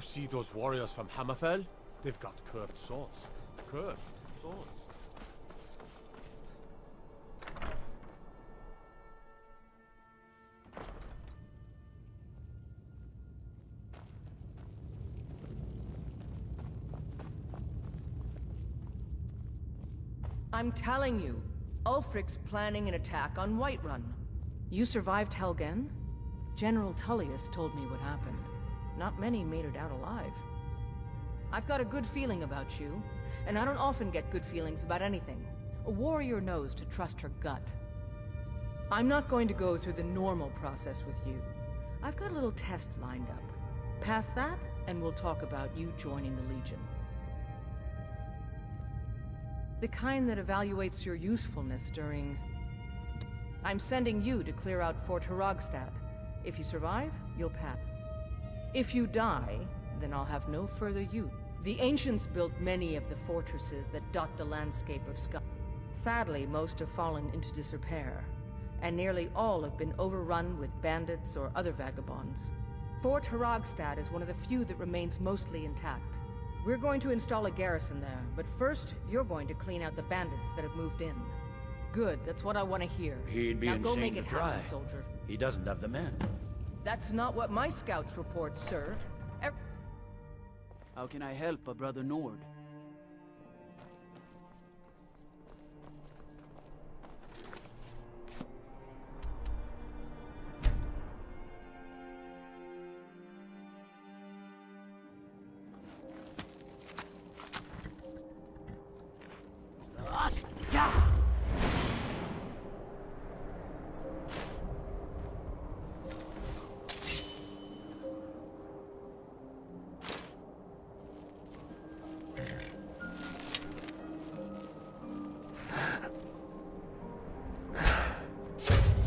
see those warriors from Hammerfell? They've got curved swords. Curved swords. I'm telling you, Ulfric's planning an attack on Whiterun. You survived Helgen? General Tullius told me what happened. Not many made it out alive. I've got a good feeling about you, and I don't often get good feelings about anything. A warrior knows to trust her gut. I'm not going to go through the normal process with you. I've got a little test lined up. Pass that, and we'll talk about you joining the Legion. The kind that evaluates your usefulness during... I'm sending you to clear out Fort Hrogstad. If you survive, you'll pass. If you die, then I'll have no further use. The ancients built many of the fortresses that dot the landscape of Scotland. Sadly, most have fallen into disrepair, and nearly all have been overrun with bandits or other vagabonds. Fort Hrogstad is one of the few that remains mostly intact. We're going to install a garrison there, but first, you're going to clean out the bandits that have moved in. Good, that's what I want to hear. He'd be now go make insane it to try. happen, soldier. He doesn't have the men. That's not what my scouts report, sir. How can I help a brother Nord?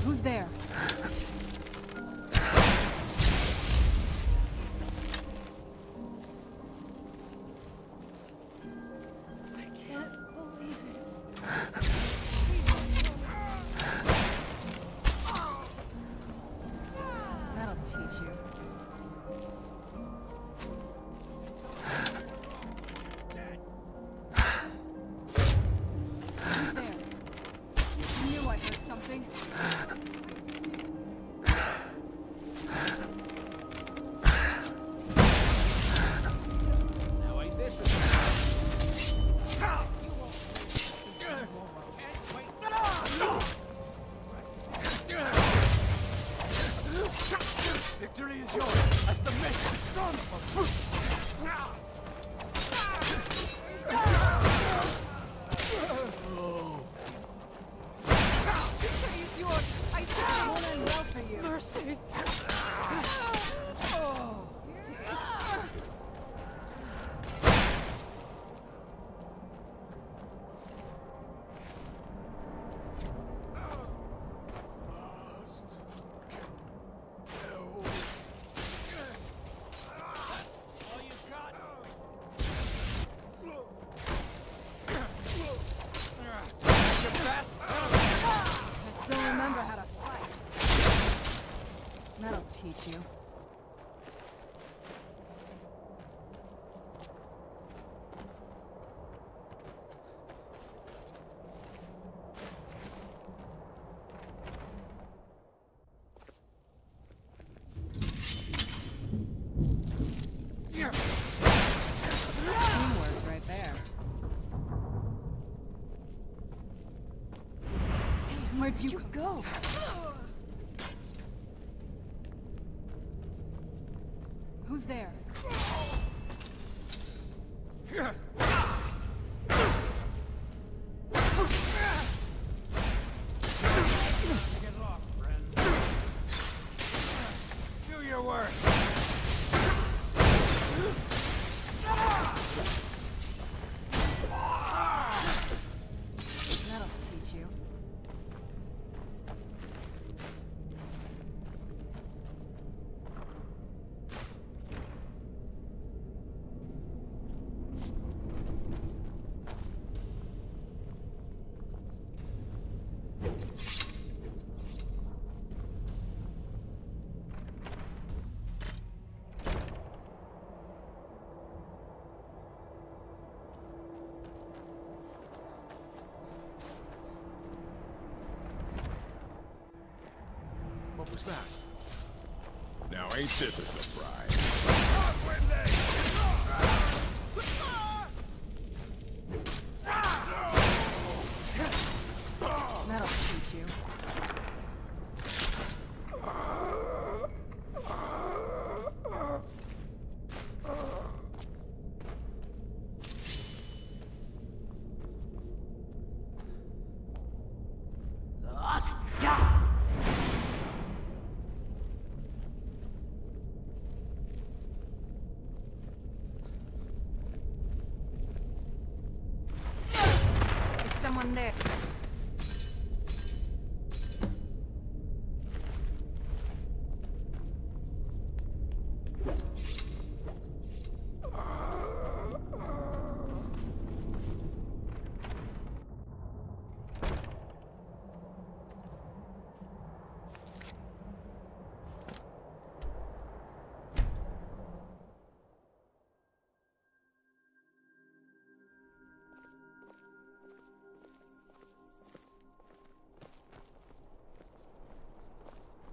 Who's there? I can't believe it. That'll teach you. Who's there? I knew I heard something. Now ain't this Victory is yours. I submit, son of a... Victory's yours! I said more than well for you. Mercy! I still remember how to fight. That'll teach you. Teamwork right there. Damn, where'd you go? Who's there? Do your work. That'll teach you. that? Now ain't this a surprise? That'll teach you. Is someone there?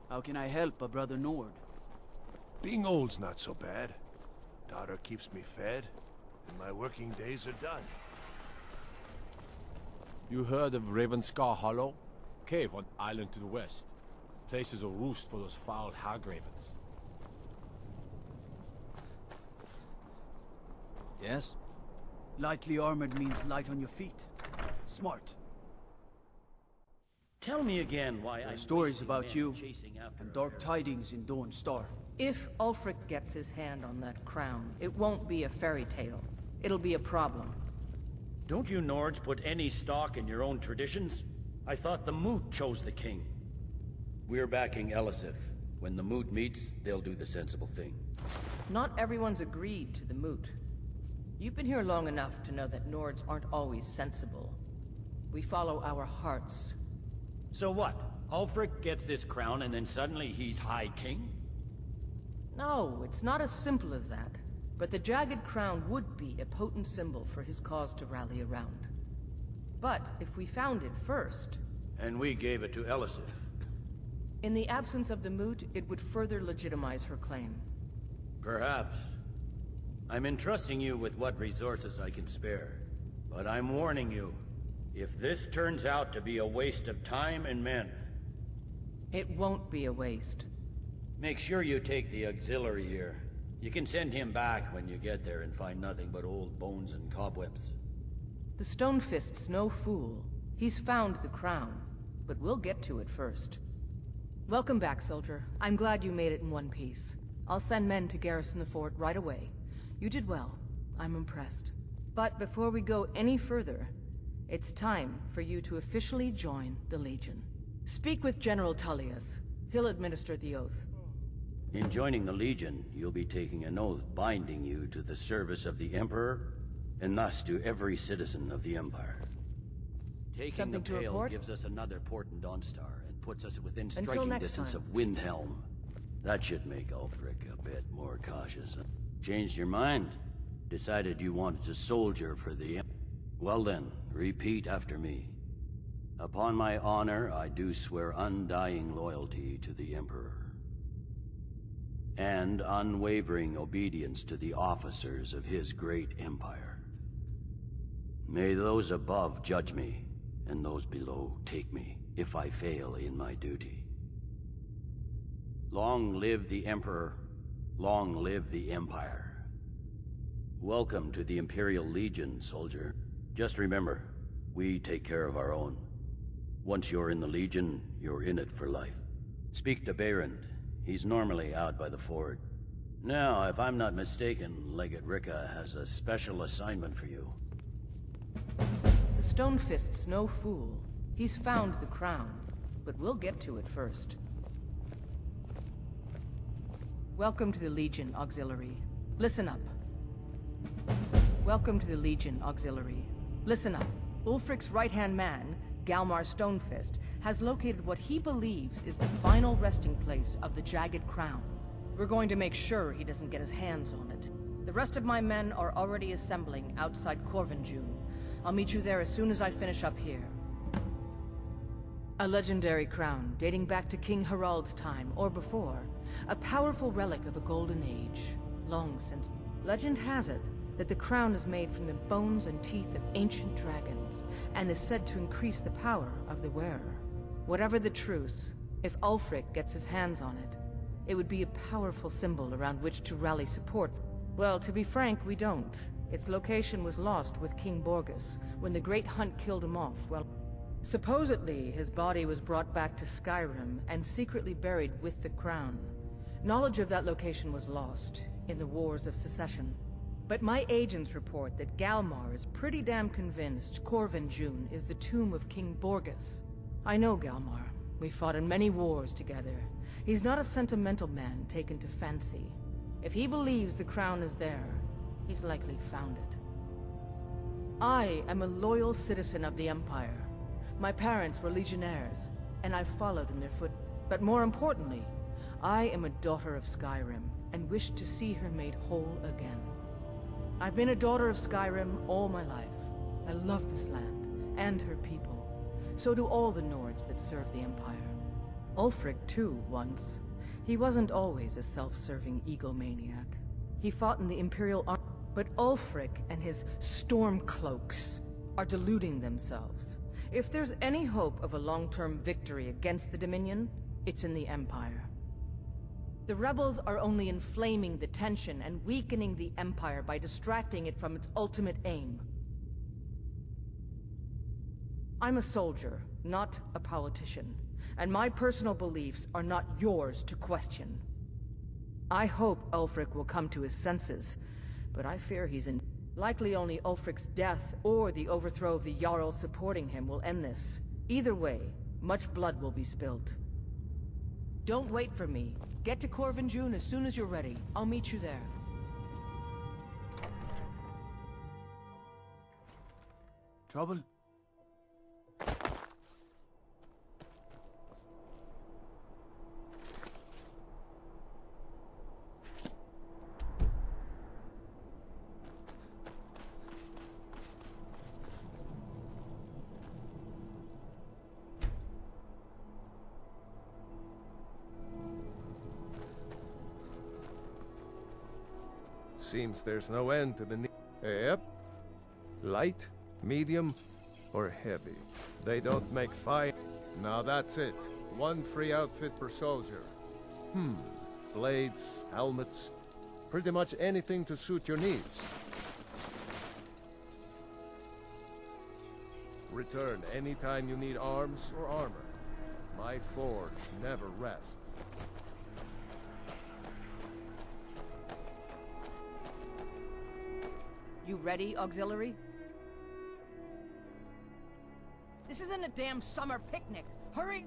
How can I help a brother Nord? Being old's not so bad. Daughter keeps me fed, and my working days are done. You heard of Ravenscar Hollow? Cave on island to the west. Place is a roost for those foul hag ravens. Yes? Lightly armored means light on your feet. Smart. Tell me again why I'm Stories wasting about men you chasing after and a dark fairy. tidings in Dawn Star. If Ulfric gets his hand on that crown, it won't be a fairy tale. It'll be a problem. Don't you Nords put any stock in your own traditions? I thought the Moot chose the king. We're backing Elisif. When the Moot meets, they'll do the sensible thing. Not everyone's agreed to the moot. You've been here long enough to know that Nords aren't always sensible. We follow our hearts. So what? Ulfric gets this crown and then suddenly he's High King? No, it's not as simple as that. But the Jagged Crown would be a potent symbol for his cause to rally around. But if we found it first... And we gave it to Elisif. In the absence of the moot, it would further legitimize her claim. Perhaps. I'm entrusting you with what resources I can spare. But I'm warning you, if this turns out to be a waste of time and men... It won't be a waste. Make sure you take the auxiliary here. You can send him back when you get there and find nothing but old bones and cobwebs. The Stonefist's no fool. He's found the crown, but we'll get to it first. Welcome back, soldier. I'm glad you made it in one piece. I'll send men to garrison the fort right away. You did well. I'm impressed. But before we go any further, it's time for you to officially join the Legion. Speak with General Tullius. He'll administer the oath. In joining the Legion, you'll be taking an oath binding you to the service of the Emperor, and thus to every citizen of the Empire. Taking Something the to Pale report? gives us another port in Dawnstar, and puts us within Until striking next distance time. of Windhelm. That should make Ulfric a bit more cautious. Changed your mind? Decided you wanted to soldier for the Well then, repeat after me. Upon my honor, I do swear undying loyalty to the Emperor. And unwavering obedience to the officers of his great empire. May those above judge me, and those below take me, if I fail in my duty. Long live the Emperor, long live the Empire. Welcome to the Imperial Legion, soldier. Just remember, we take care of our own. Once you're in the Legion, you're in it for life. Speak to Behrend. He's normally out by the ford. Now, if I'm not mistaken, Legate Ricka has a special assignment for you. The Stonefist's no fool. He's found the crown, but we'll get to it first. Welcome to the Legion, Auxiliary. Listen up. Welcome to the Legion, Auxiliary. Listen up. Ulfric's right-hand man, Galmar Stonefist, has located what he believes is the final resting place of the Jagged Crown. We're going to make sure he doesn't get his hands on it. The rest of my men are already assembling outside Corvinjune. I'll meet you there as soon as I finish up here. A legendary crown dating back to King Harald's time or before. A powerful relic of a golden age, long since. Legend has it that the crown is made from the bones and teeth of ancient dragons, and is said to increase the power of the wearer. Whatever the truth, if Ulfric gets his hands on it, it would be a powerful symbol around which to rally support. Well, to be frank, we don't. Its location was lost with King Borgus when the Great Hunt killed him off. Well, supposedly his body was brought back to Skyrim and secretly buried with the crown. Knowledge of that location was lost in the Wars of Secession. But my agents report that Galmar is pretty damn convinced Corvin June is the tomb of King Borgus. I know Galmar. We fought in many wars together. He's not a sentimental man taken to fancy. If he believes the crown is there, he's likely found it. I am a loyal citizen of the Empire. My parents were legionnaires, and I followed in their foot. But more importantly, I am a daughter of Skyrim, and wish to see her made whole again. I've been a daughter of Skyrim all my life. I love this land, and her people. So do all the Nords that serve the Empire. Ulfric, too, once. He wasn't always a self-serving egomaniac. He fought in the Imperial Army. But Ulfric and his Stormcloaks are deluding themselves. If there's any hope of a long-term victory against the Dominion, it's in the Empire. The rebels are only inflaming the tension and weakening the Empire by distracting it from its ultimate aim. I'm a soldier, not a politician, and my personal beliefs are not yours to question. I hope Ulfric will come to his senses, but I fear he's in... Likely only Ulfric's death or the overthrow of the Jarl supporting him will end this. Either way, much blood will be spilled. Don't wait for me. Get to Corvin June as soon as you're ready. I'll meet you there. Trouble? Seems there's no end to the need. Yep. Light, medium, or heavy. They don't make fire. Now that's it. One free outfit per soldier. Blades, helmets, pretty much anything to suit your needs. Return anytime you need arms or armor. My forge never rests. You ready, Auxiliary? This isn't a damn summer picnic. Hurry!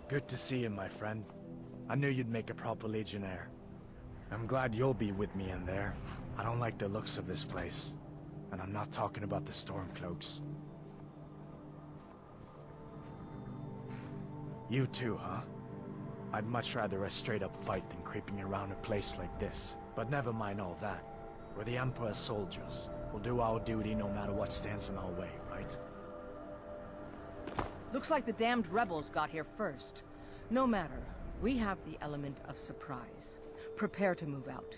Good to see you, my friend. I knew you'd make a proper legionnaire. I'm glad you'll be with me in there. I don't like the looks of this place. And I'm not talking about the Stormcloaks. You too, huh? I'd much rather a straight-up fight than creeping around a place like this. But never mind all that. We're the Emperor's soldiers. We'll do our duty no matter what stands in our way, right? Looks like the damned rebels got here first. No matter. We have the element of surprise. Prepare to move out.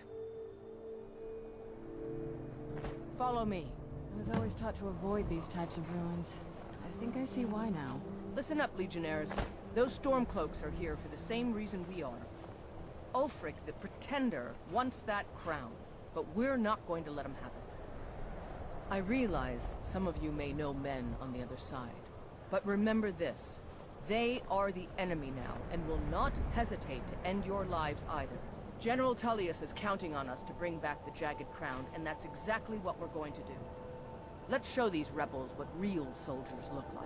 Follow me. I was always taught to avoid these types of ruins. I think I see why now. Listen up, Legionnaires. Those Stormcloaks are here for the same reason we are. Ulfric, the Pretender, wants that crown, but we're not going to let him have it. I realize some of you may know men on the other side. But remember this, they are the enemy now, and will not hesitate to end your lives either. General Tullius is counting on us to bring back the Jagged Crown, and that's exactly what we're going to do. Let's show these rebels what real soldiers look like.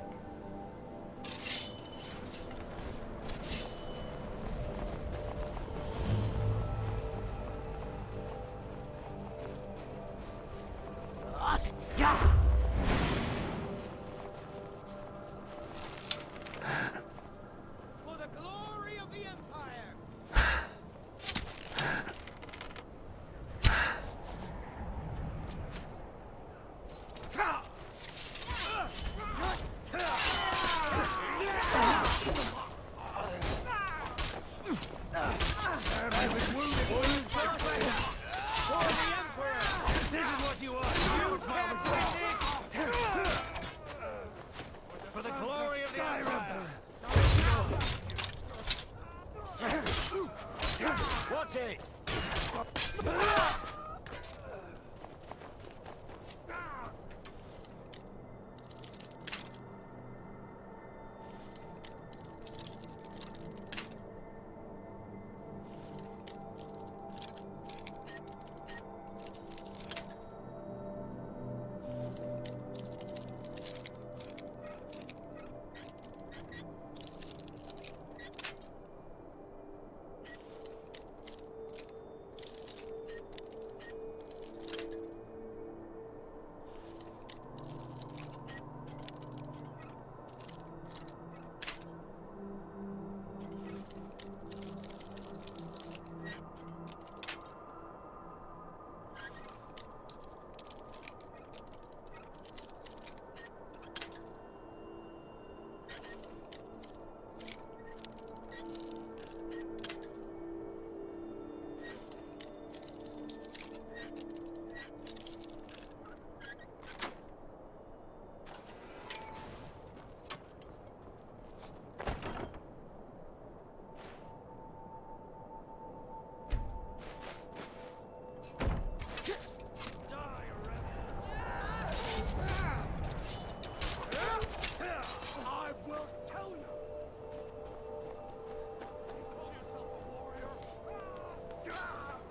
For the glory of the Empire! For the Emperor! This is what you are! You can't win this! For the glory of the Empire! Watch it!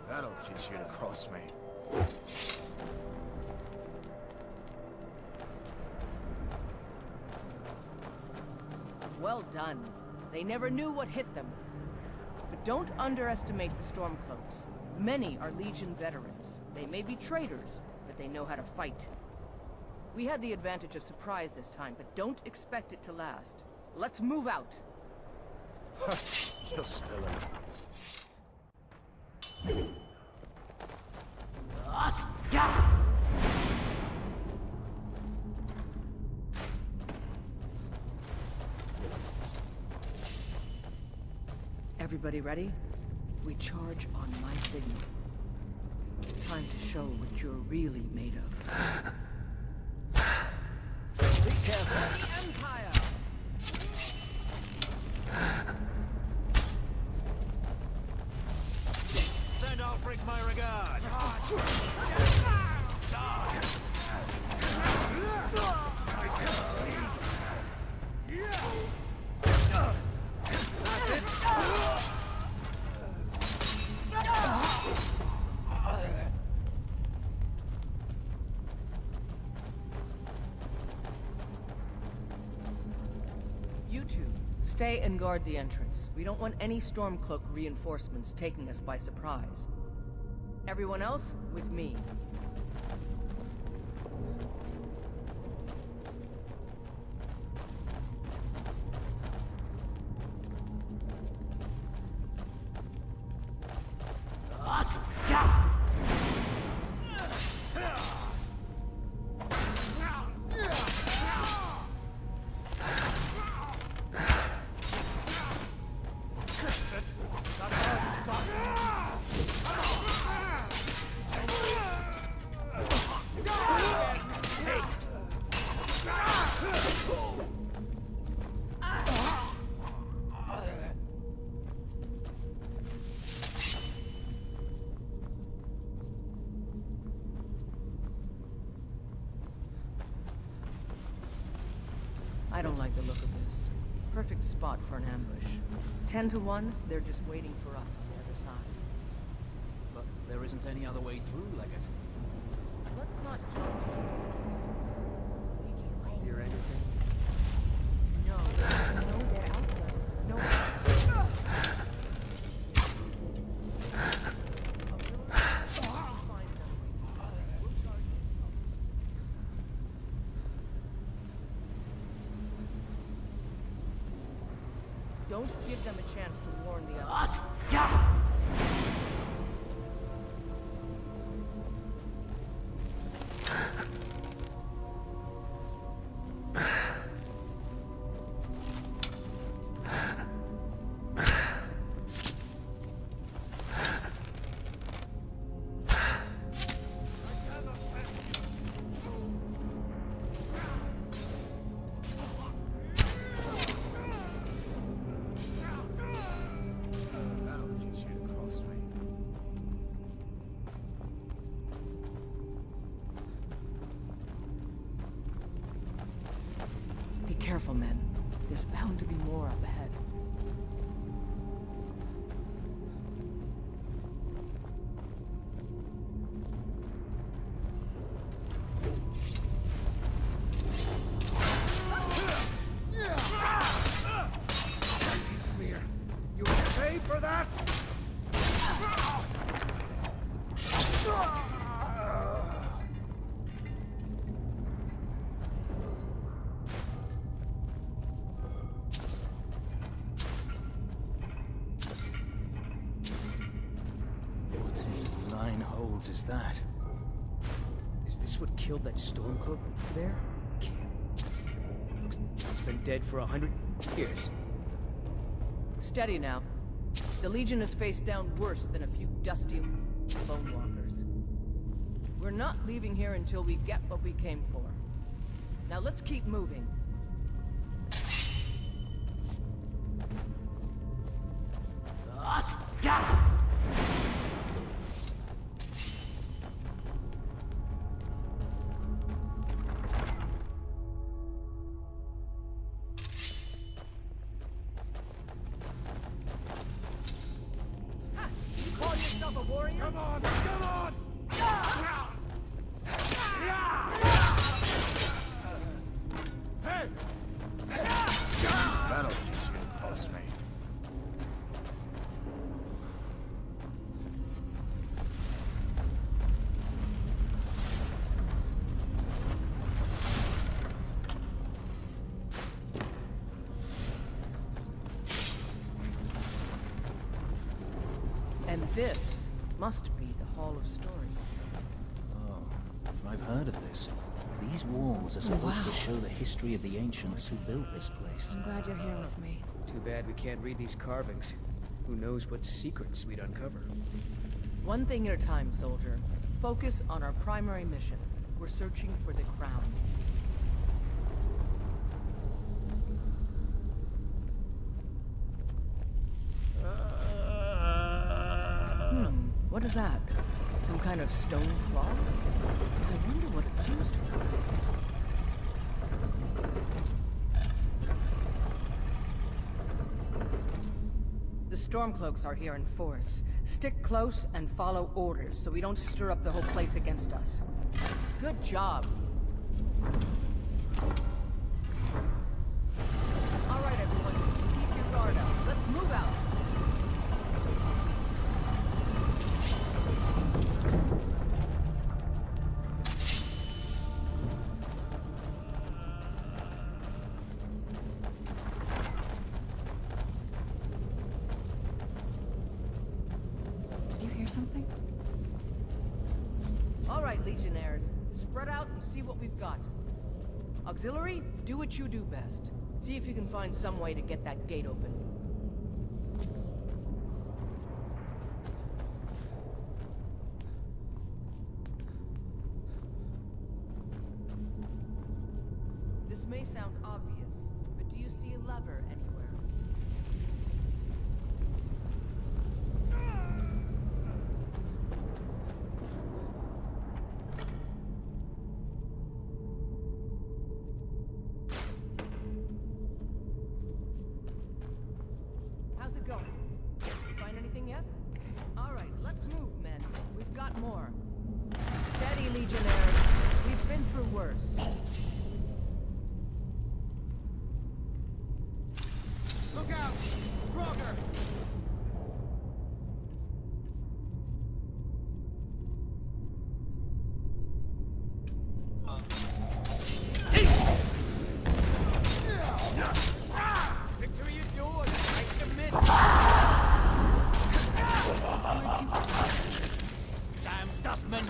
That'll teach you to cross me. Well done. They never knew what hit them. But don't underestimate the Stormcloaks. Many are Legion veterans. They may be traitors, but they know how to fight. We had the advantage of surprise this time, but don't expect it to last. Let's move out. You're still in. Everybody ready? We charge on my signal. Time to show what you're really made of. Be careful, the Empire! Send Alfred my regards! You two, stay and guard the entrance. We don't want any Stormcloak reinforcements taking us by surprise. Everyone else, with me. I don't like the look of this. Perfect spot for an ambush. 10 to 1, they're just waiting for us on the other side. But there isn't any other way through, Legate. Let's not jump to conclusions. or anything? No, they're out there. No. Don't give them a chance to warn the others. That'll teach you to cross me. Be careful, men. There's bound to be more up ahead. Smear. You pay for that? What in nine holes is that? Is this what killed that Stormcloak there? Can't. Looks like it's been dead for 100 years. Steady now. The Legion has faced down worse than a few dusty bone walkers. We're not leaving here until we get what we came for. Now let's keep moving. You call yourself a warrior? Come on! Come on! Hey! That'll teach you to cross me. And this must be the Hall of Stories. Oh, I've heard of this. These walls are supposed to show the history of the ancients who built this place. I'm glad you're here with me. Too bad we can't read these carvings. Who knows what secrets we'd uncover. One thing at a time, soldier. Focus on our primary mission. We're searching for the crown. What is that? Some kind of stone claw? I wonder what it's used for. The Stormcloaks are here in force. Stick close and follow orders so we don't stir up the whole place against us. Good job. All right, everyone. Keep your guard up. Let's move out. Did you hear something? All right, Legionnaires. Spread out and see what we've got. Auxiliary, do what you do best. See if you can find some way to get that gate open. This may sound obvious, but do you see a lever anywhere? How's it going? Find anything yet? All right, let's move, men. We've got more. Steady, Legionnaires. We've been through worse. Northman!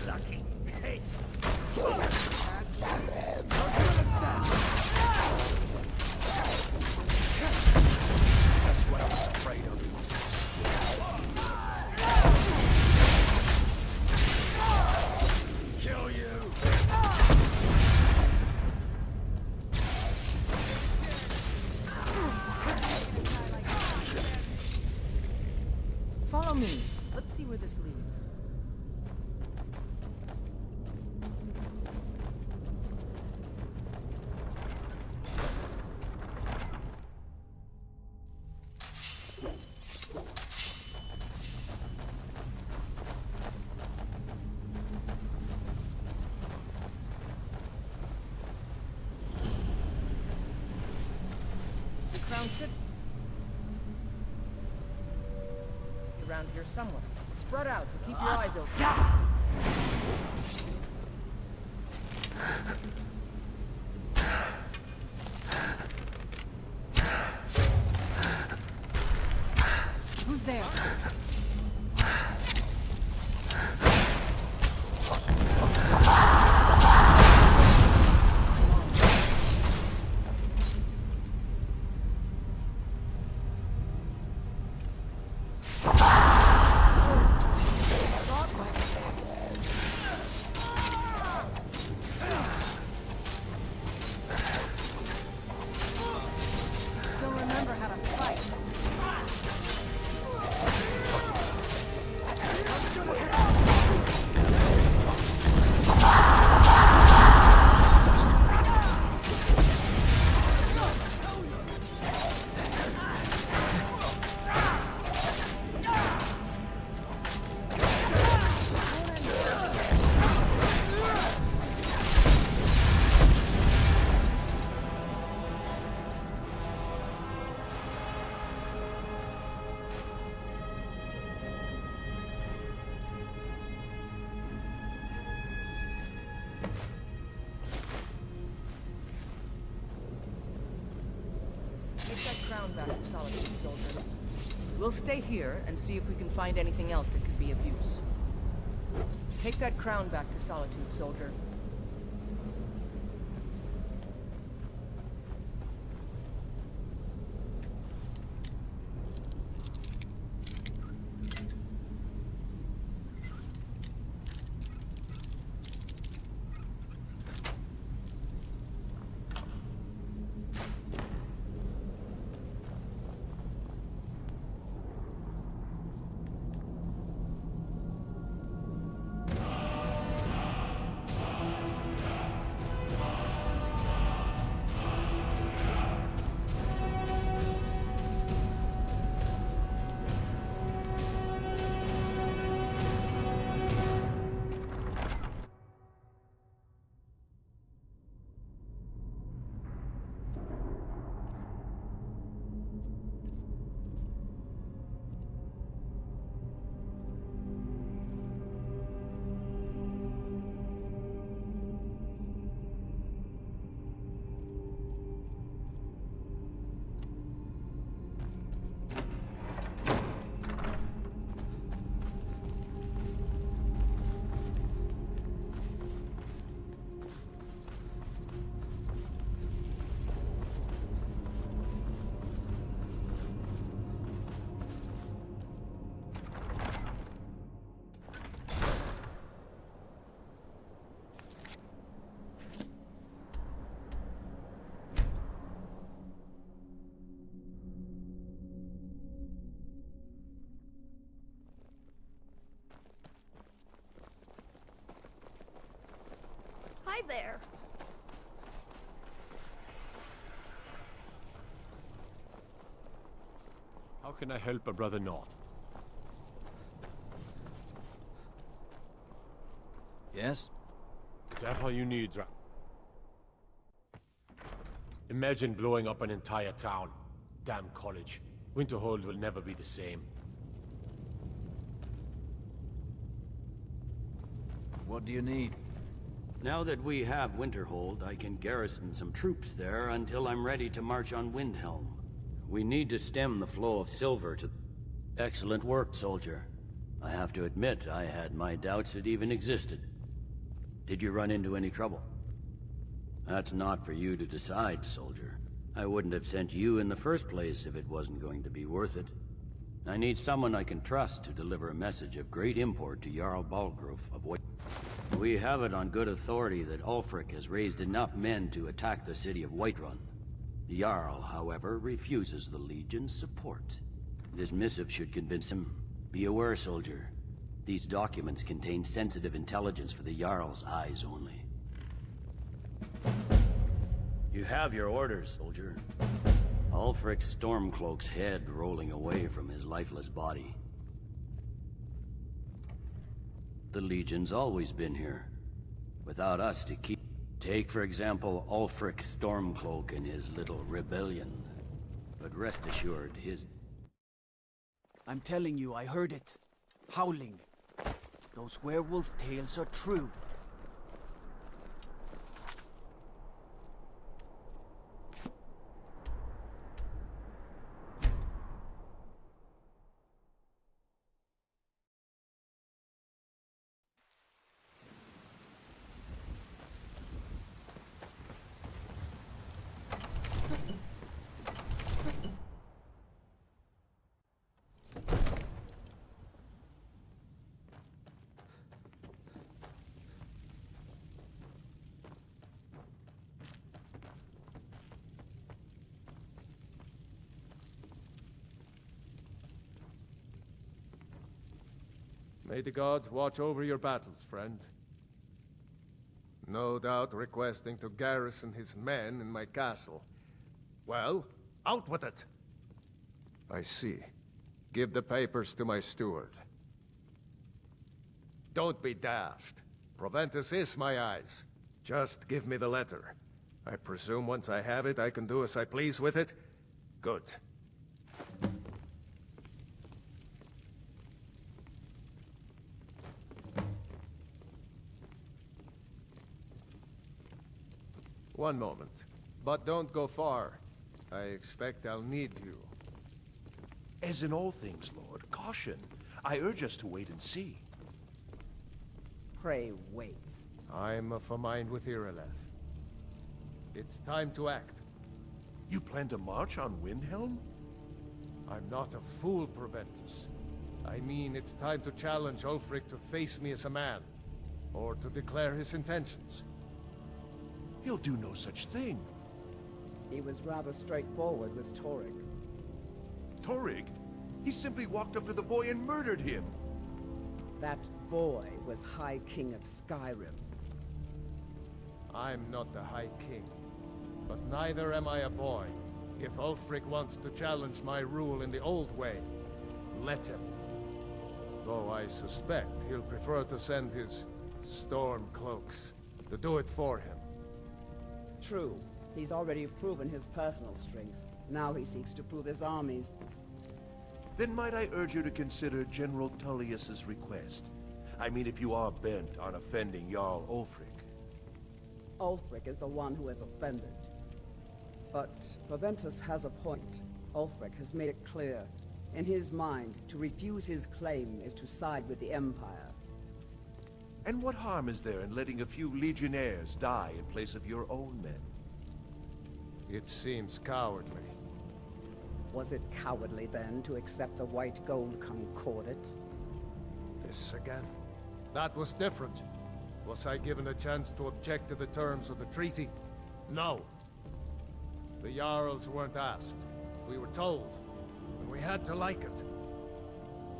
Lucky hate! That's what I was afraid of. Kill you! Follow me. Let's see where this leads. The crown should around here somewhere. Spread out and keep your eyes open. Who's there? Still remember how to fight. Take that crown back to Solitude, soldier. We'll stay here and see if we can find anything else that could be of use. Take that crown back to Solitude, soldier. Hi there. How can I help a brother not? Yes? That's all you need, Imagine blowing up an entire town. Damn college. Winterhold will never be the same. What do you need? Now that we have Winterhold, I can garrison some troops there until I'm ready to march on Windhelm. We need to stem the flow of silver to... Excellent work, soldier. I have to admit, I had my doubts it even existed. Did you run into any trouble? That's not for you to decide, soldier. I wouldn't have sent you in the first place if it wasn't going to be worth it. I need someone I can trust to deliver a message of great import to Jarl Balgrove of White. We have it on good authority that Ulfric has raised enough men to attack the city of Whiterun. The Jarl, however, refuses the Legion's support. This missive should convince him. Be aware, soldier. These documents contain sensitive intelligence for the Jarl's eyes only. You have your orders, soldier. Ulfric's Stormcloak's head rolling away from his lifeless body. The Legion's always been here, without us to keep... Take, for example, Ulfric Stormcloak and his little rebellion. But rest assured, his... I'm telling you, I heard it. Howling. Those werewolf tales are true. May the gods watch over your battles, friend. No doubt requesting to garrison his men in my castle. Well, out with it! I see. Give the papers to my steward. Don't be daft. Proventus is my eyes. Just give me the letter. I presume once I have it, I can do as I please with it? Good. One moment. But don't go far. I expect I'll need you. As in all things, Lord, caution. I urge us to wait and see. Pray wait. I'm of a mind with Irileth. It's time to act. You plan to march on Windhelm? I'm not a fool, Proventus. I mean, it's time to challenge Ulfric to face me as a man, or to declare his intentions. He'll do no such thing. He was rather straightforward with Torrig. Torrig? He simply walked up to the boy and murdered him. That boy was High King of Skyrim. I'm not the High King, but neither am I a boy. If Ulfric wants to challenge my rule in the old way, let him. Though I suspect he'll prefer to send his Stormcloaks to do it for him. True. He's already proven his personal strength. Now he seeks to prove his armies. Then might I urge you to consider General Tullius's request? I mean, if you are bent on offending Jarl Ulfric. Ulfric is the one who has offended. But Proventus has a point. Ulfric has made it clear. In his mind, to refuse his claim is to side with the Empire. And what harm is there in letting a few legionnaires die in place of your own men? It seems cowardly. Was it cowardly, then, to accept the White Gold Concordat? This again? That was different. Was I given a chance to object to the terms of the treaty? No. The Jarls weren't asked. We were told, and we had to like it.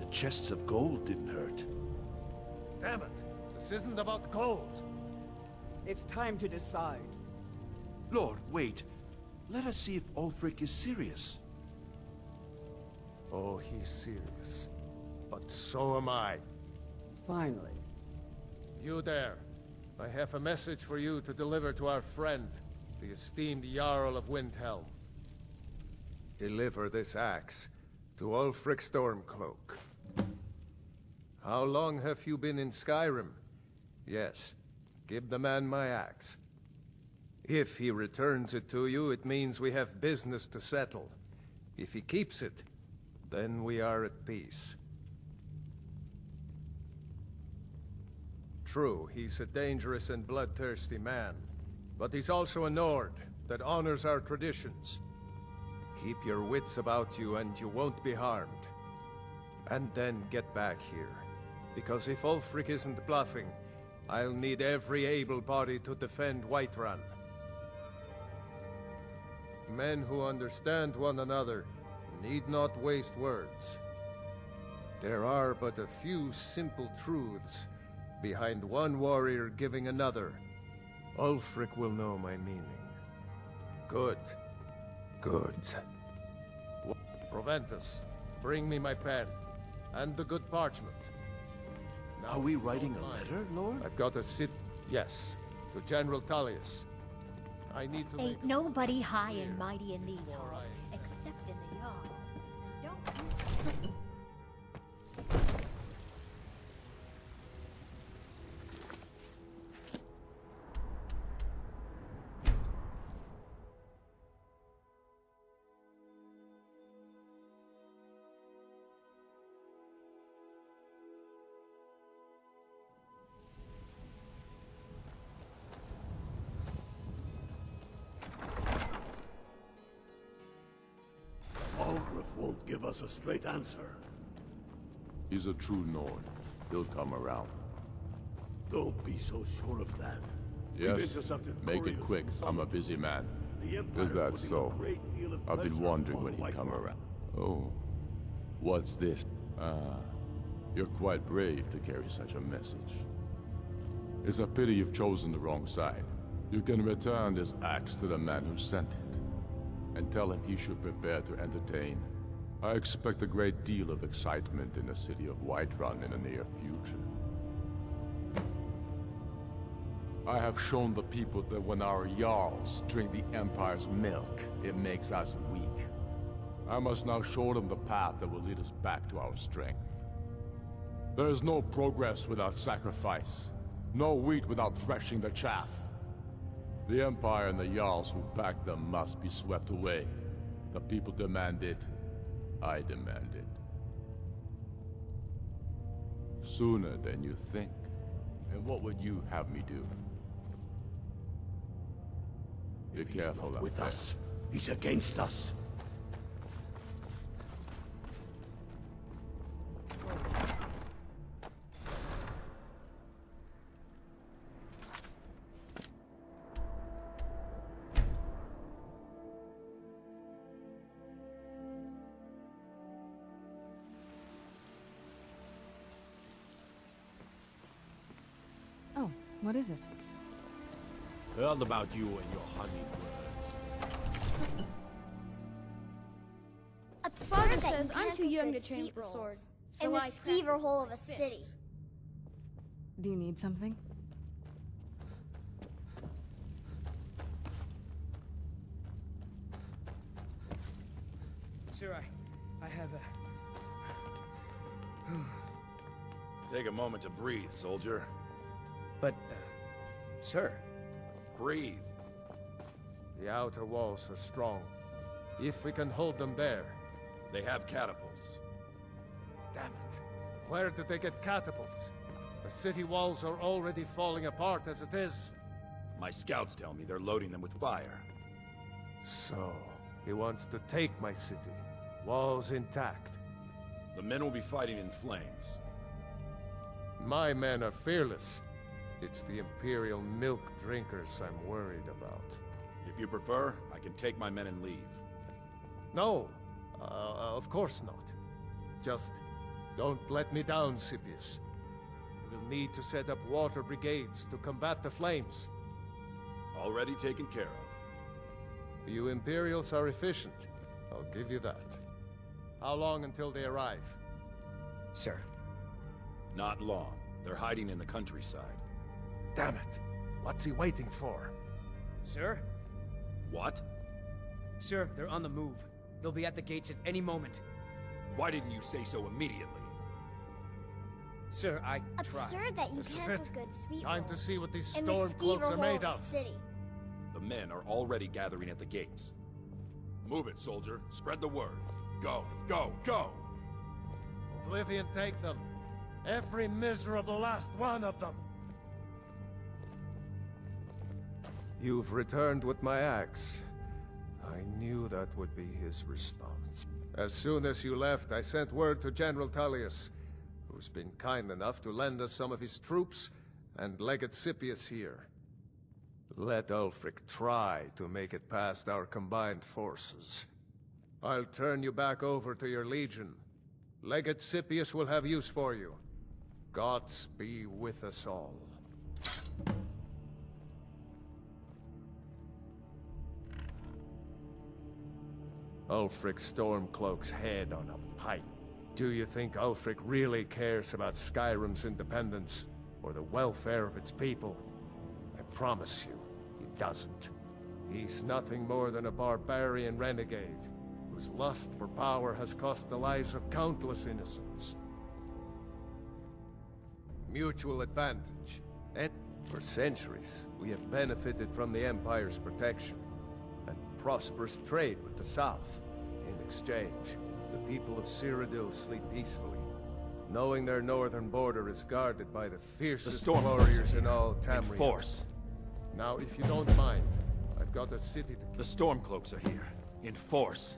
The chests of gold didn't hurt. Damn it! This isn't about gold! It's time to decide. Lord, wait. Let us see if Ulfric is serious. Oh, he's serious. But so am I. Finally. You there. I have a message for you to deliver to our friend, the esteemed Jarl of Windhelm. Deliver this axe to Ulfric Stormcloak. How long have you been in Skyrim? Yes. Give the man my axe. If he returns it to you, it means we have business to settle. If he keeps it, then we are at peace. True, he's a dangerous and bloodthirsty man. But he's also a Nord that honors our traditions. Keep your wits about you and you won't be harmed. And then get back here. Because if Ulfric isn't bluffing, I'll need every able body to defend Whiterun. Men who understand one another need not waste words. There are but a few simple truths behind one warrior giving another. Ulfric will know my meaning. Good. Good. Proventus, bring me my pen. And the good parchment. Now, are we writing a letter, Lord? I've got to yes, to General Tullius. I need to Ain't nobody high and mighty in these halls, except in the Jarl. Don't... Won't give us a straight answer. He's a true Nord. He'll come around. Don't be so sure of that. Yes, make it quick. I'm a busy man. Is that so? I've been wondering when he'd come around. Oh, what's this? You're quite brave to carry such a message. It's a pity you've chosen the wrong side. You can return this axe to the man who sent it, and tell him he should prepare to entertain. I expect a great deal of excitement in the city of Whiterun in the near future. I have shown the people that when our Jarls drink the Empire's milk, it makes us weak. I must now show them the path that will lead us back to our strength. There is no progress without sacrifice, no wheat without threshing the chaff. The Empire and the Jarls who back them must be swept away. The people demand it. I demand it. Sooner than you think. And what would you have me do? Be careful He's not with there. us. He's against us. Oh, what is it? Heard about you and your honeyed words. Absurd Father that says you I'm can't too cook young good to train sweet with the sword. rolls So in the I skeever practice hole of with a my city. fists. Do you need something? Sir, I have a... Take a moment to breathe, soldier. But, sir... Breathe. The outer walls are strong. If we can hold them there... They have catapults. Damn it. Where did they get catapults? The city walls are already falling apart as it is. My scouts tell me they're loading them with fire. So, he wants to take my city. Walls intact. The men will be fighting in flames. My men are fearless. It's the Imperial milk drinkers I'm worried about. If you prefer, I can take my men and leave. No, of course not. Just don't let me down, Scipius. We'll need to set up water brigades to combat the flames. Already taken care of. You Imperials are efficient. I'll give you that. How long until they arrive? Sir. Not long. They're hiding in the countryside. Damn it. What's he waiting for? Sir? What? Sir, they're on the move. They'll be at the gates at any moment. Why didn't you say so immediately? Sir, I tried. Absurd that you This is can't it. cook good sweet Time to rolls see what these in the storm skeever cloaks are hole made of of. a city. The men are already gathering at the gates. Move it, soldier. Spread the word. Go, go, go! Oblivion take them. Every miserable last one of them. You've returned with my axe. I knew that would be his response. As soon as you left, I sent word to General Tullius, who's been kind enough to lend us some of his troops, and Legate Scipius here. Let Ulfric try to make it past our combined forces. I'll turn you back over to your legion. Legate Scipius will have use for you. Gods be with us all. Ulfric Stormcloak's head on a pike. Do you think Ulfric really cares about Skyrim's independence, or the welfare of its people? I promise you, he doesn't. He's nothing more than a barbarian renegade, whose lust for power has cost the lives of countless innocents. Mutual advantage. And for centuries, we have benefited from the Empire's protection, and prosperous trade with the South. In exchange, the people of Cyrodiil sleep peacefully, knowing their northern border is guarded by the fiercest warriors in all Tamriel. In force. Now, if you don't mind, I've got a city to... The Stormcloaks are here. In force.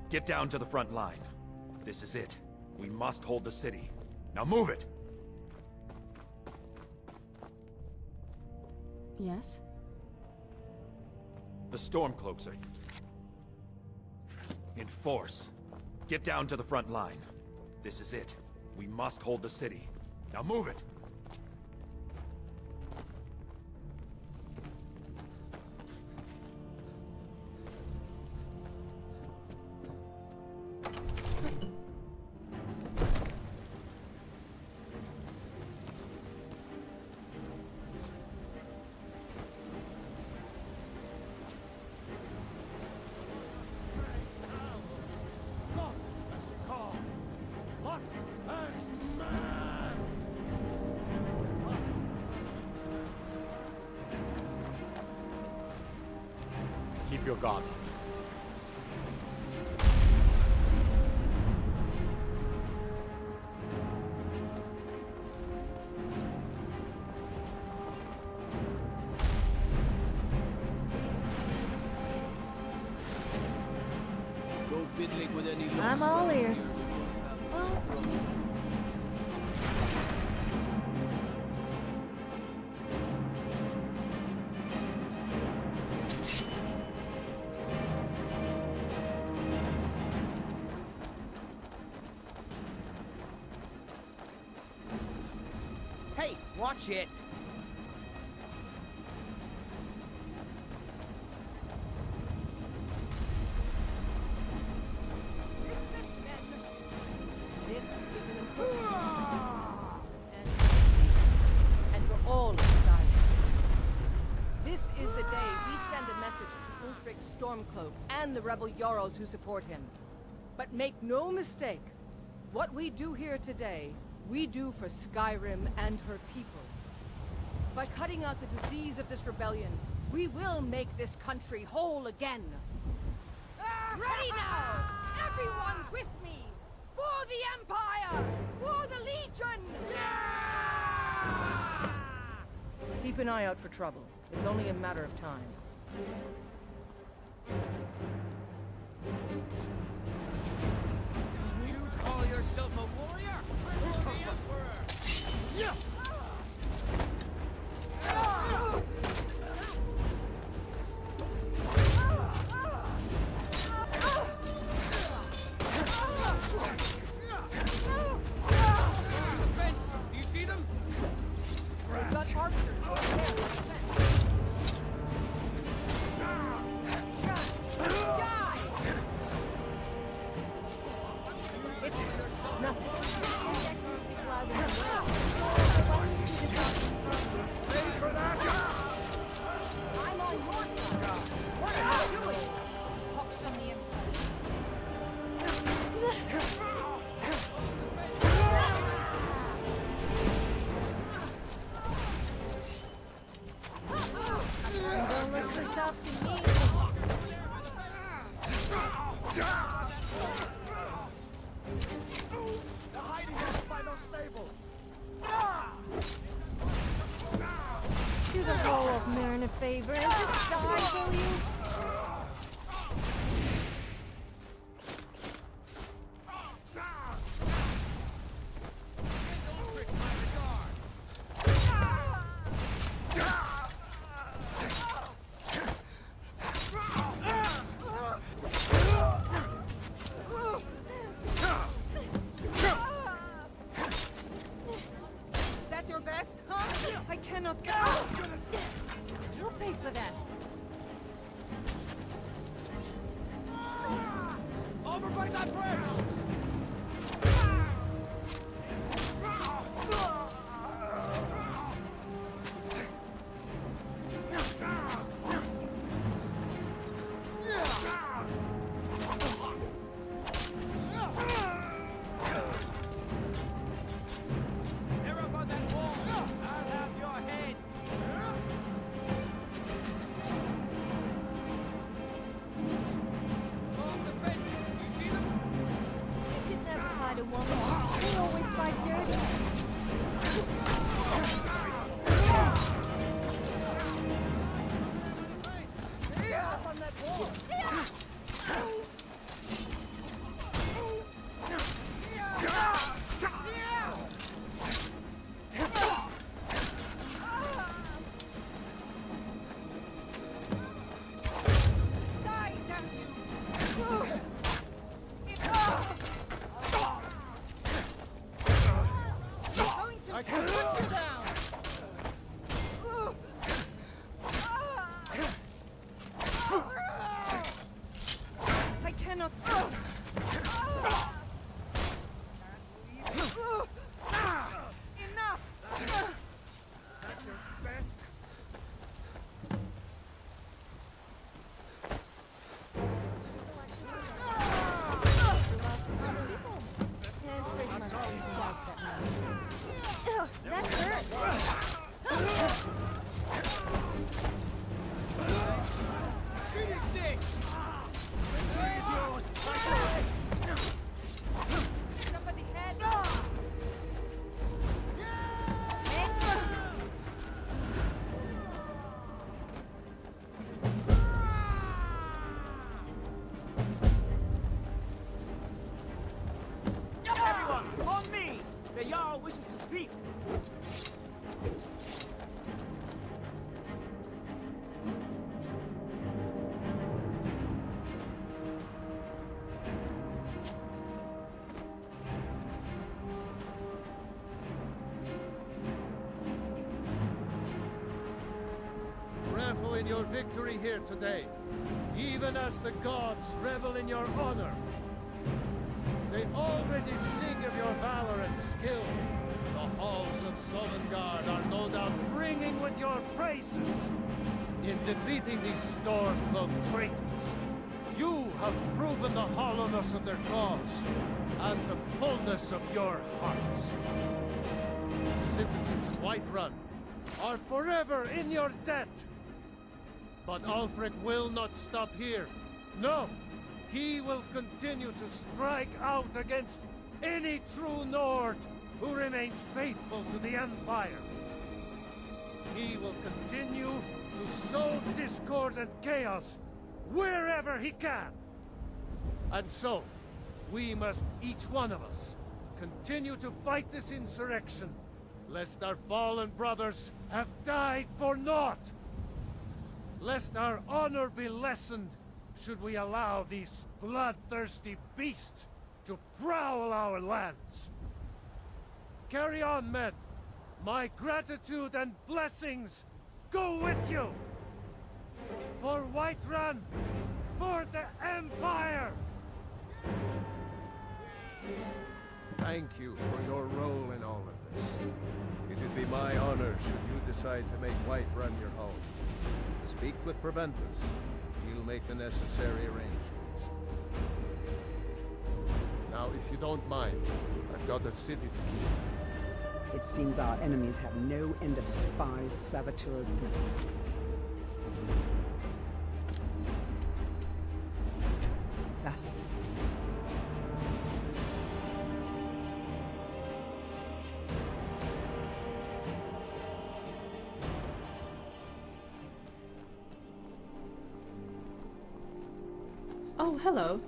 Get down to the front line. This is it. We must hold the city. Now move it! Yes? The Stormcloaks are... in force. Get down to the front line. This is it. We must hold the city. Now move it! Keep your guard up. Go fiddling with any looks. I'm all ears. Hey, watch it! This is an important and for all of Skyrim. This is the day we send a message to Ulfric Stormcloak and the rebel Jarls who support him. But make no mistake, what we do here today, we do for Skyrim and her people. By cutting out the disease of this rebellion, we will make this country whole again. Ready now! Everyone with me! For the Empire! For the Legion! Yeah! Keep an eye out for trouble. It's only a matter of time. You call yourself a warrior? For the Emperor! Yeah! Fence! Do you see them? They've got archers. It's nothing. I'm on your side. What are you doing? Hawks on the the role of Marin a favor and just die, will you? That's your best, huh? I cannot. You'll pay for that. Over by that bridge! They're up on that wall! I'll have your head! Along the fence! You see them? You should never fight a woman. They always fight dirty. Up on that wall! Die, damn you! I'm going to put you down! I cannot. Enough! That's your best? Ugh, that hurts. Finish this! The tree is yours! Somebody help! Everyone, on me! The Jarl wishes to speak. Revel in your victory here today, even as the gods revel in your honor. They already sing of your valor and skill. The halls of Sovngarde are no doubt ringing with your praises. In defeating these storm-cloaked traitors, you have proven the hollowness of their cause and the fullness of your hearts. Citizens of Whiterun are forever in your debt. But Ulfric will not stop here. No! He will continue to strike out against any true Nord who remains faithful to the Empire. He will continue to sow discord and chaos wherever he can. And so, we must, each one of us, continue to fight this insurrection, lest our fallen brothers have died for naught. Lest our honor be lessened should we allow these bloodthirsty beasts to prowl our lands. Carry on, men. My gratitude and blessings go with you. For Whiterun, for the Empire! Thank you for your role in all of this. It would be my honor should you decide to make Whiterun your home. Speak with Preventus. He'll make the necessary arrangements. Now, if you don't mind, I've got a city to keep. It seems our enemies have no end of spies, saboteurs, and... That's it. Oh, hello.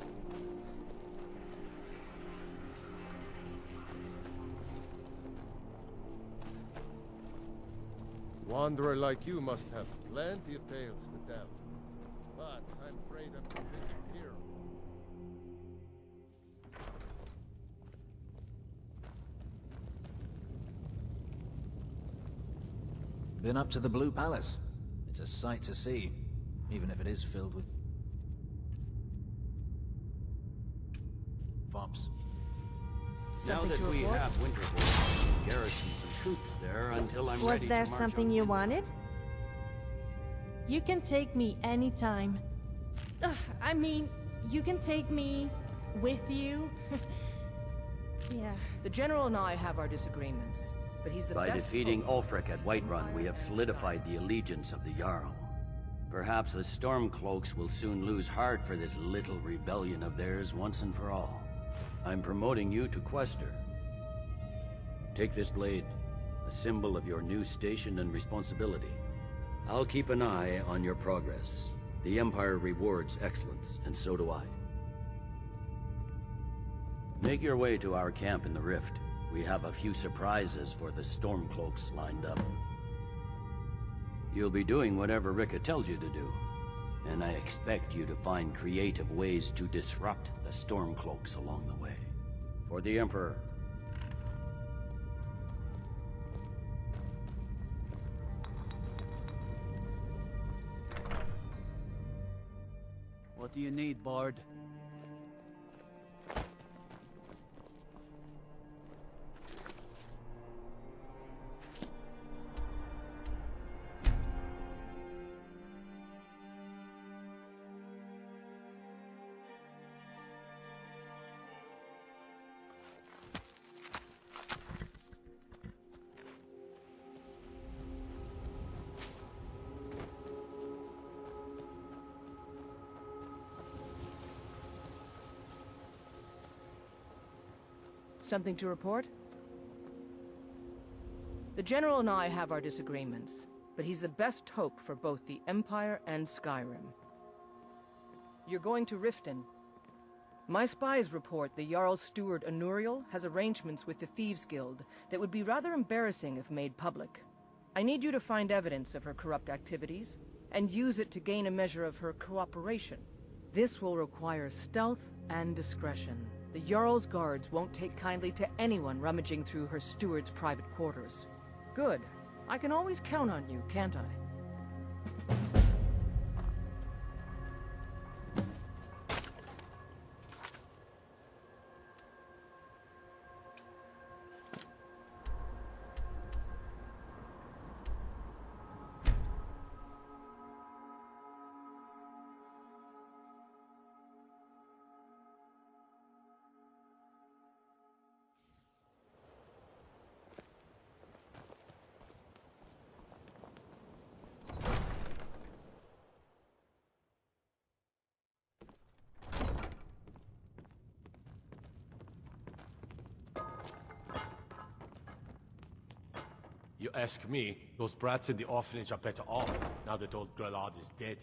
Wanderer like you must have plenty of tales to tell. But I'm afraid I'm too busy here. Been up to the Blue Palace. It's a sight to see, even if it is filled with fops. Now that we have Winterhold, garrison some troops there until I'm ready to march. Was there something you wanted? You can take me anytime. I mean, you can take me with you. Yeah. The General and I have our disagreements, but he's the best. By defeating Ulfric at Whiterun, we have solidified the allegiance of the Jarl. Perhaps the Stormcloaks will soon lose heart for this little rebellion of theirs once and for all. I'm promoting you to Quester. Take this blade, a symbol of your new station and responsibility. I'll keep an eye on your progress. The Empire rewards excellence, and so do I. Make your way to our camp in the Rift. We have a few surprises for the Stormcloaks lined up. You'll be doing whatever Rika tells you to do, and I expect you to find creative ways to disrupt the Stormcloaks along the way. For the Emperor. What do you need, Bard? Something to report? The General and I have our disagreements, but he's the best hope for both the Empire and Skyrim. You're going to Riften. My spies report the Jarl's steward Anuriel has arrangements with the Thieves Guild that would be rather embarrassing if made public. I need you to find evidence of her corrupt activities, and use it to gain a measure of her cooperation. This will require stealth and discretion. The Jarl's guards won't take kindly to anyone rummaging through her steward's private quarters. Good. I can always count on you, can't I? You ask me, those brats in the orphanage are better off, now that old Grelard is dead.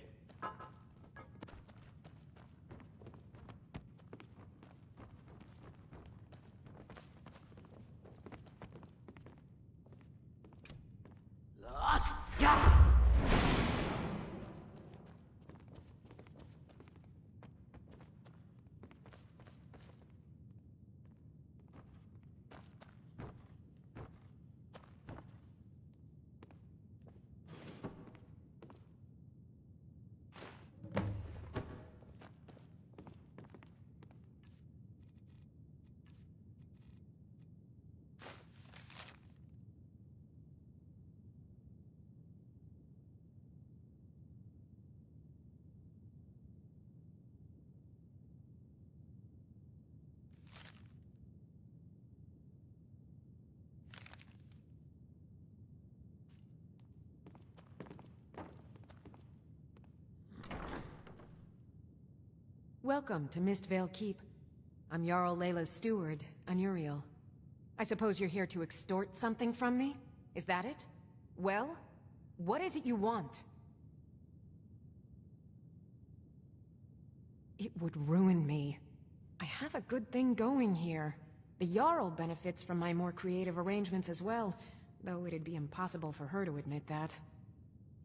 Welcome to Mistvale Keep. I'm Jarl Layla's steward, Anuriel. I suppose you're here to extort something from me? Is that it? Well, what is it you want? It would ruin me. I have a good thing going here. The Jarl benefits from my more creative arrangements as well, though it'd be impossible for her to admit that.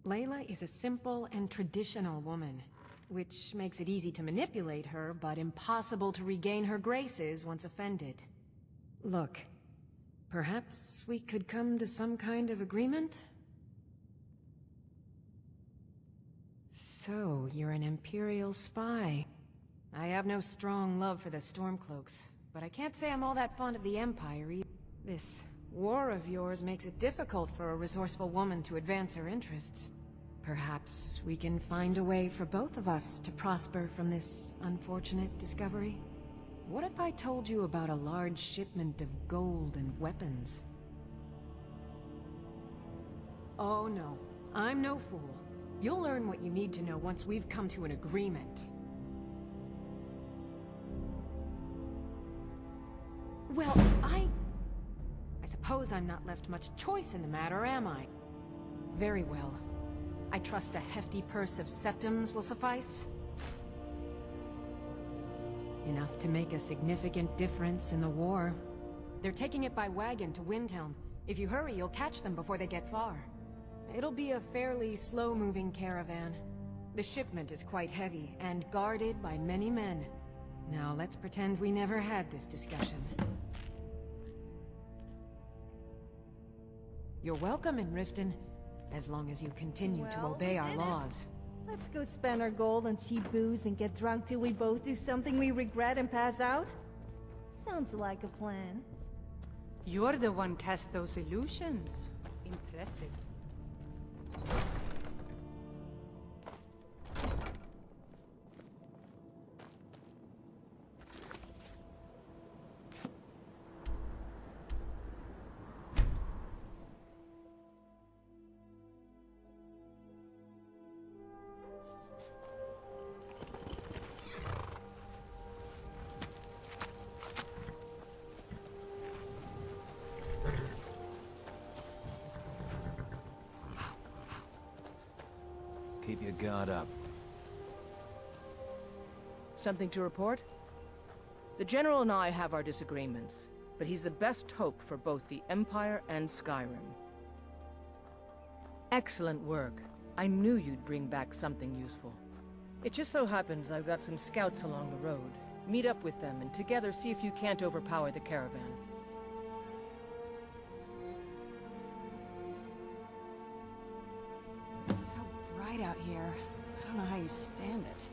Layla is a simple and traditional woman, which makes it easy to manipulate her, but impossible to regain her graces once offended. Look, perhaps we could come to some kind of agreement? So, you're an Imperial spy. I have no strong love for the Stormcloaks, but I can't say I'm all that fond of the Empire either. This war of yours makes it difficult for a resourceful woman to advance her interests. Perhaps we can find a way for both of us to prosper from this unfortunate discovery? What if I told you about a large shipment of gold and weapons? Oh no, I'm no fool. You'll learn what you need to know once we've come to an agreement. Well, I suppose I'm not left much choice in the matter, am I? Very well. I trust a hefty purse of septims will suffice. Enough to make a significant difference in the war. They're taking it by wagon to Windhelm. If you hurry, you'll catch them before they get far. It'll be a fairly slow-moving caravan. The shipment is quite heavy, and guarded by many men. Now let's pretend we never had this discussion. You're welcome in Riften, as long as you continue to obey our laws. Let's go spend our gold on cheap booze and get drunk till we both do something we regret and pass out? Sounds like a plan. You're the one cast those illusions. Impressive. Keep your guard up. Something to report? The General and I have our disagreements, but he's the best hope for both the Empire and Skyrim. Excellent work. I knew you'd bring back something useful. It just so happens I've got some scouts along the road. Meet up with them and together see if you can't overpower the caravan. It's so bright out here. I don't know how you stand it.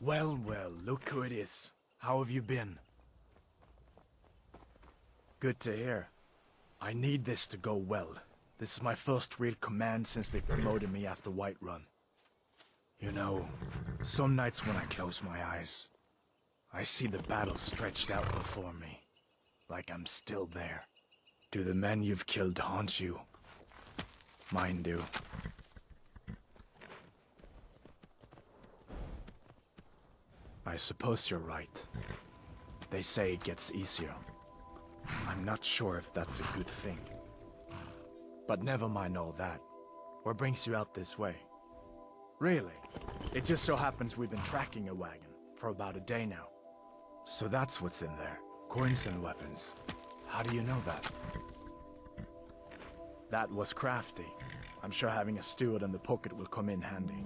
Well, well, look who it is. How have you been? Good to hear. I need this to go well. This is my first real command since they promoted me after Whiterun. You know, some nights when I close my eyes, I see the battle stretched out before me, like I'm still there. Do the men you've killed haunt you? Mine do. I suppose you're right. They say it gets easier. I'm not sure if that's a good thing. But never mind all that. What brings you out this way? Really? It just so happens we've been tracking a wagon for about a day now. So that's what's in there. Coins and weapons. How do you know that? That was crafty. I'm sure having a steward in the pocket will come in handy.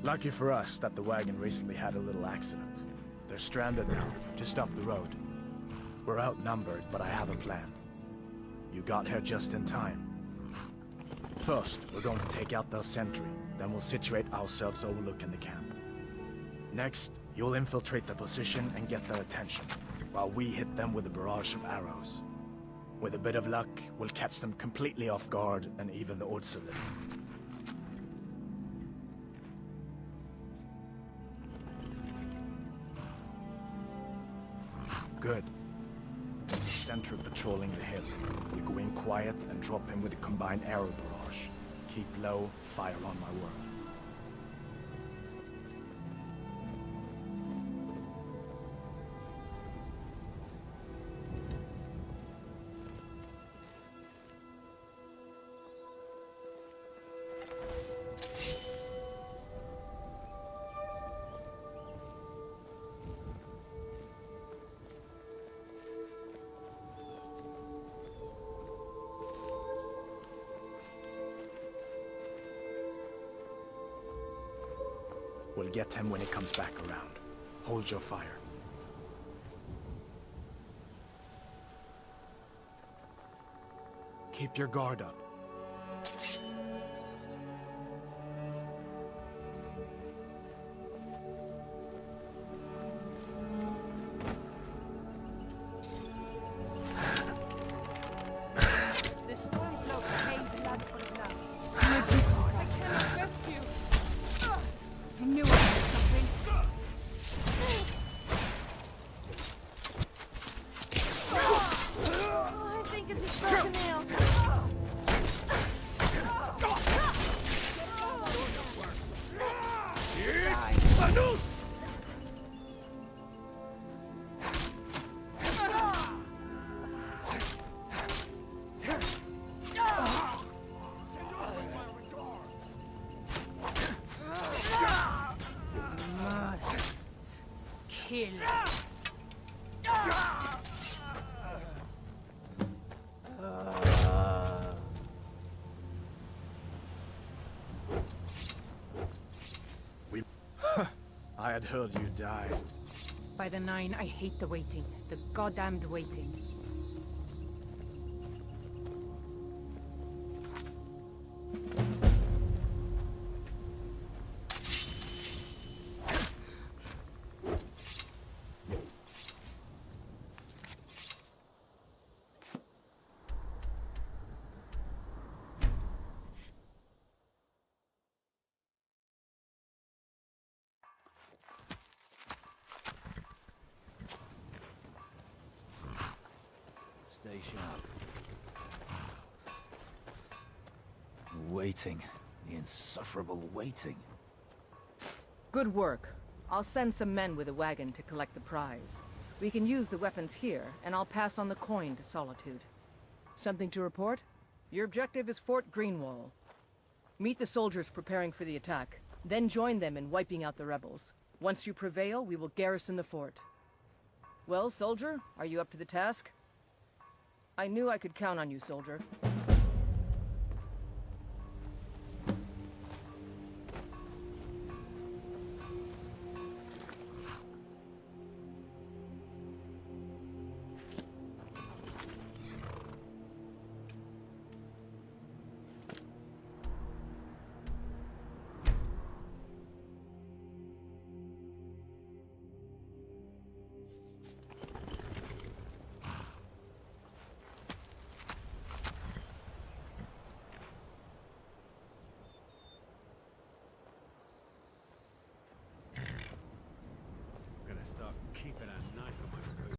Lucky for us that the wagon recently had a little accident. They're stranded now, just up the road. We're outnumbered, but I have a plan. You got here just in time. First, we're going to take out their sentry, then we'll situate ourselves overlooking the camp. Next, you'll infiltrate the position and get their attention, while we hit them with a barrage of arrows. With a bit of luck, we'll catch them completely off guard and even the odds a little. Good. There's a sentry patrolling the hill. We go in quiet and drop him with a combined arrow barrage. Keep low, fire on my word. We'll get him when he comes back around. Hold your fire. Keep your guard up. The stormcloaks made blood for the blood. I cannot rest you. I knew I had something. Oh, I think it's a broken nail. A noose! Kill. I had heard you died. By the Nine, I hate the waiting. The goddamned waiting. Stay sharp. Waiting. The insufferable waiting. Good work. I'll send some men with a wagon to collect the prize. We can use the weapons here, and I'll pass on the coin to Solitude. Something to report? Your objective is Fort Greenwall. Meet the soldiers preparing for the attack, then join them in wiping out the rebels. Once you prevail, we will garrison the fort. Well, soldier, are you up to the task? I knew I could count on you, soldier. Start keeping a knife in my boot.